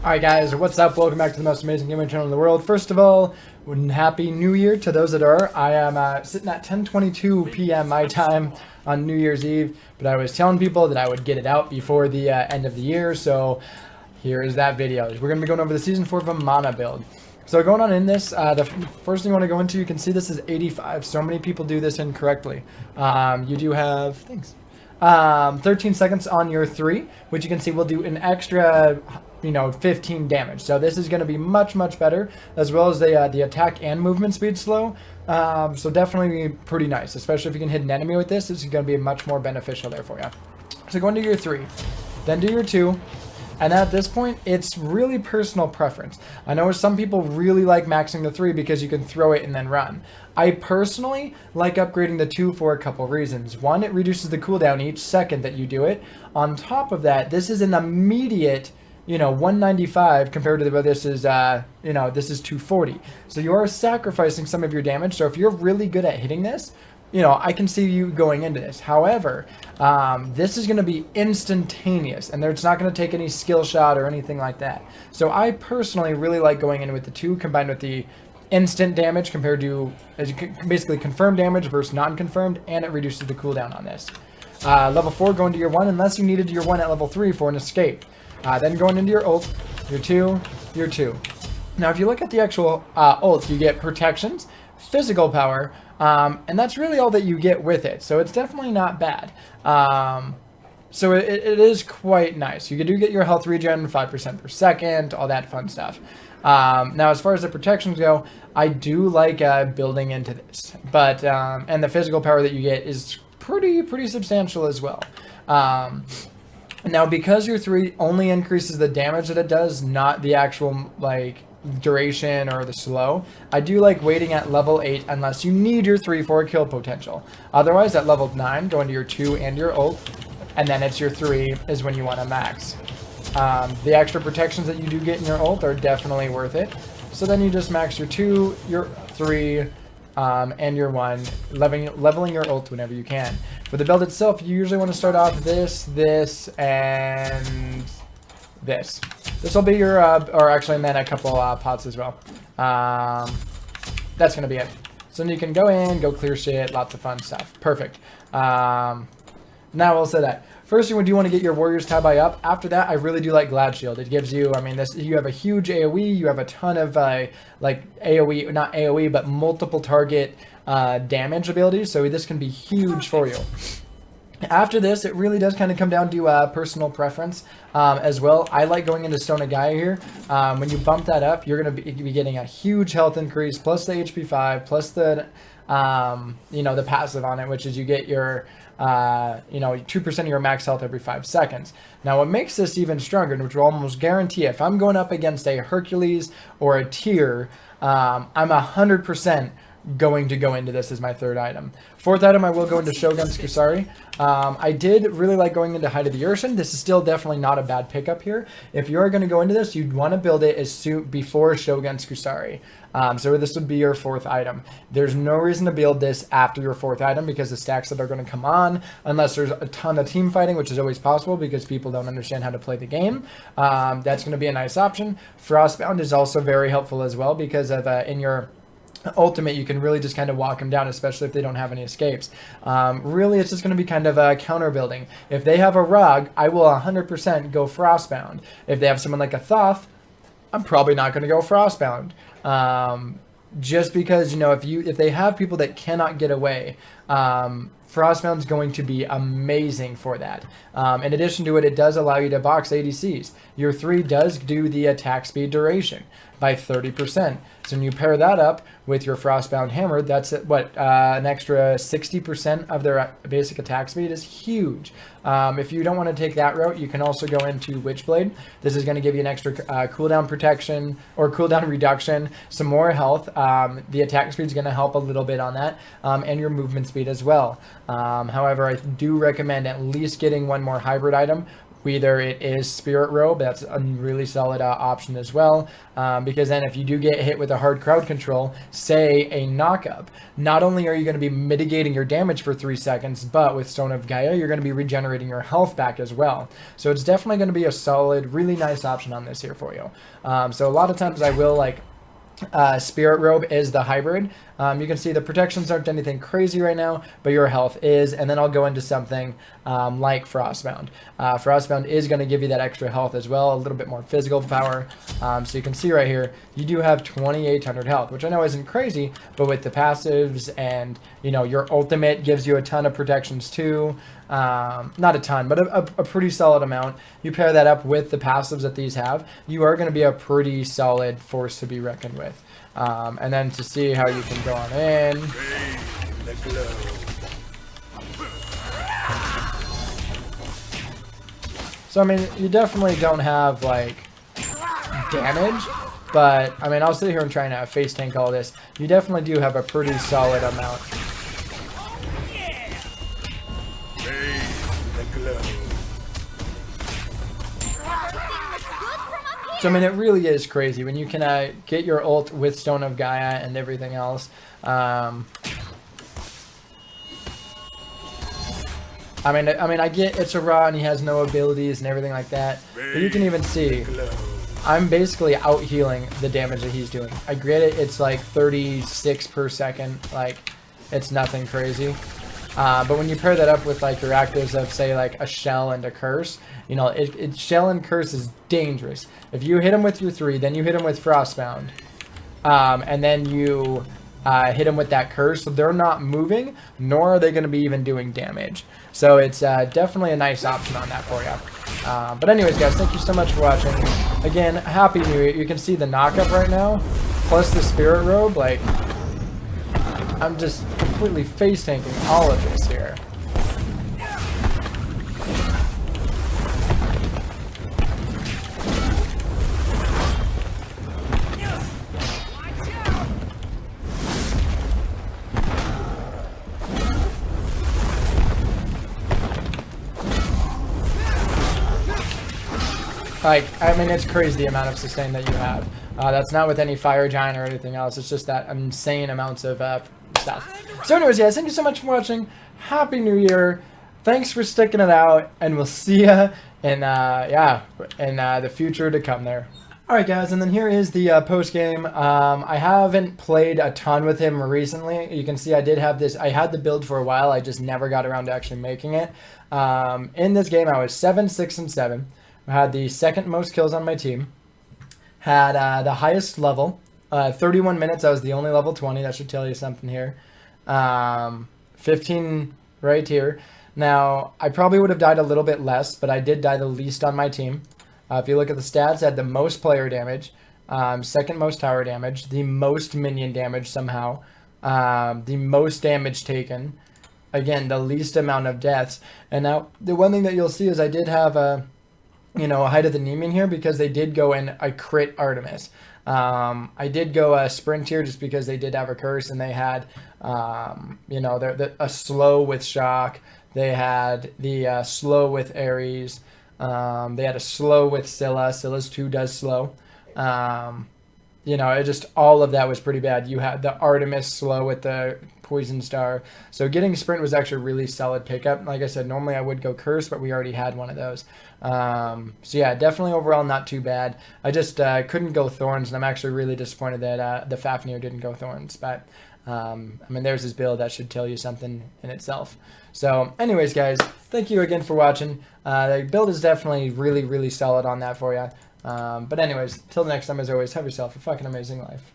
Alright guys, what's up? Welcome back to the most amazing gaming channel in the world. First of all, Happy New Year to those that are. I am sitting at 10:22 p.m. my time on New Year's Eve, but I was telling people that I would get it out before the end of the year, so here is that video. We're going to be going over the Season 4 Vamana build. So going on in this, the first thing you want to go into, you can see this is 85. So many people do this incorrectly. You do have things. 13 seconds on your 3, which you can see will do an extra 15 damage. So this is going to be much better, as well as the attack and movement speed slow. So definitely pretty nice, especially if you can hit an enemy with this. This is going to be much more beneficial there for you. So go into your 3, then do your 2. And at this point, it's really personal preference. I know some people really like maxing the 3 because you can throw it and then run. I personally like upgrading the 2 for a couple reasons. One, it reduces the cooldown each second that you do it. On top of that, this is an immediate 195 compared to this is this is 240. So you are sacrificing some of your damage. So if you're really good at hitting this, I can see you going into this. However, this is going to be instantaneous, and it's not going to take any skill shot or anything like that. So I personally really like going in with the 2 combined with the instant damage compared to basically confirmed damage versus non-confirmed, and it reduces the cooldown on this. Level 4, go into your 1 unless you needed your 1 at level 3 for an escape. Then going into your ult, your 2, your 2. Now if you look at the actual ult, you get protections, physical power, and that's really all that you get with it. So it's definitely not bad. So it is quite nice. You do get your health regen 5% per second, all that fun stuff. Now as far as the protections go, I do like building into this, but and the physical power that you get is pretty substantial as well. Now because your 3 only increases the damage that it does, not the actual duration or the slow, I do like waiting at level 8 unless you need your 3 for a kill potential. Otherwise at level 9, go into your 2 and your ult, and then it's your 3 is when you want to max. The extra protections that you do get in your ult are definitely worth it. So then you just max your 2, your 3, and your 1, leveling your ult whenever you can. For the build itself, you usually want to start off this, and this. This will be your, or actually, and then a couple pots as well. That's going to be it. So then you can go in, go clear shit, lots of fun stuff. Perfect. Now we'll say that. First, you do want to get your Warriors Tabai up. After that, I really do like Glad Shield. It gives you, you have a huge AoE. You have a ton of, AoE, not AoE, but multiple target damage abilities. So this can be huge for you. After this, it really does kind of come down to personal preference as well. I like going into Stone of Gaia here. When you bump that up, you're going to be getting a huge health increase, plus the HP 5, plus the, the passive on it, which is you get your, 2% of your max health every 5 seconds. Now, what makes this even stronger, which will almost guarantee if I'm going up against a Hercules or a Tyr, I'm 100% going to go into this as my 3rd item. 4th item, I will go into Shogun's Kusari. I did really like going into Height of the Urshan. This is still definitely not a bad pickup here. If you're going to go into this, you'd want to build it as soon before Shogun's Kusari. So this would be your 4th item. There's no reason to build this after your 4th item because the stacks that are going to come on, unless there's a ton of team fighting, which is always possible because people don't understand how to play the game, that's going to be a nice option. Frostbound is also very helpful as well because of in your ultimate, you can really just kind of walk them down, especially if they don't have any escapes. Really, it's just going to be kind of a counter building. If they have a Rog, I will 100% go Frostbound. If they have someone like a Thoth, I'm probably not going to go Frostbound. Just because, if they have people that cannot get away, Frostbound's going to be amazing for that. In addition to it, it does allow you to box ADCs. Your 3 does do the attack speed duration by 30%. So when you pair that up with your Frostbound Hammer, that's an extra 60% of their basic attack speed is huge. If you don't want to take that route, you can also go into Witchblade. This is going to give you an extra cooldown protection or cooldown reduction, some more health. The attack speed is going to help a little bit on that, and your movement speed as well. However, I do recommend at least getting one more hybrid item. whether it is Spirit Robe, that's a really solid option as well, because then if you do get hit with a hard crowd control, say a knock-up, not only are you going to be mitigating your damage for 3 seconds, but with Stone of Gaia, you're going to be regenerating your health back as well. So it's definitely going to be a solid, really nice option on this here for you. So a lot of times I will like Spirit Robe is the hybrid. You can see the protections aren't anything crazy right now, but your health is. And then I'll go into something like Frostbound. Frostbound is going to give you that extra health as well, a little bit more physical power. So you can see right here, you do have 2,800 health, which I know isn't crazy, but with the passives and, you know, your ultimate gives you a ton of protections too. Not a ton, but a pretty solid amount. You pair that up with the passives that these have, you are going to be a pretty solid force to be reckoned with. And then to see how you can go on in. So, I mean, you definitely don't have, like, damage, but, I mean, I'll sit here and try and face tank all this. You definitely do have a pretty solid amount. So, I mean, it really is crazy when you can get your ult with Stone of Gaia and everything else. I mean, I get it's a raw and he has no abilities and everything like that, but you can even see I'm basically out healing the damage that he's doing. I get it, it's like 36 per second, like it's nothing crazy. But when you pair that up with like your actives of say like a shell and a curse, you know, shell and curse is dangerous. If you hit him with your 3, then you hit him with Frostbound, and then you hit him with that curse, so they're not moving, nor are they going to be even doing damage. So it's definitely a nice option on that for you. But anyways, guys, thank you so much for watching. Again, Happy New Year. You can see the knockup right now, plus the Spirit Robe. Like, I'm just completely face tanking all of this here. Like, I mean, it's crazy the amount of sustain that you have. That's not with any Fire Giant or anything else. It's just that insane amounts of stuff. So anyways, guys, thank you so much for watching. Happy New Year. Thanks for sticking it out, and we'll see ya in, the future to come there. Alright, guys, and then here is the post-game. I haven't played a ton with him recently. You can see I did have this. I had the build for a while. I just never got around to actually making it. In this game, I was 7, 6, and 7. I had the second most kills on my team. Had the highest level. 31 minutes, I was the only level 20. That should tell you something here. 15 right here. Now, I probably would have died a little bit less, but I did die the least on my team. If you look at the stats, I had the most player damage, second most tower damage, the most minion damage somehow, the most damage taken. Again, the least amount of deaths. And now, the one thing that you'll see is I did have a Height of the Nemean here because they did go in a crit Artemis. I did go a sprint here just because they did have a curse and they had, a slow with shock. They had the slow with Ares. They had a slow with Scylla. Scylla's 2 does slow. It just all of that was pretty bad. You had the Artemis slow with the Poison Star. So getting sprint was actually a really solid pickup. Like I said, normally I would go curse, but we already had one of those. So yeah, definitely overall not too bad. I just couldn't go Thorns, and I'm actually really disappointed that the Fafnir didn't go Thorns. But there's his build. That should tell you something in itself. So anyways, guys, thank you again for watching. The build is definitely really, really solid on that for you. But anyways, till next time, as always, have yourself a fucking amazing life.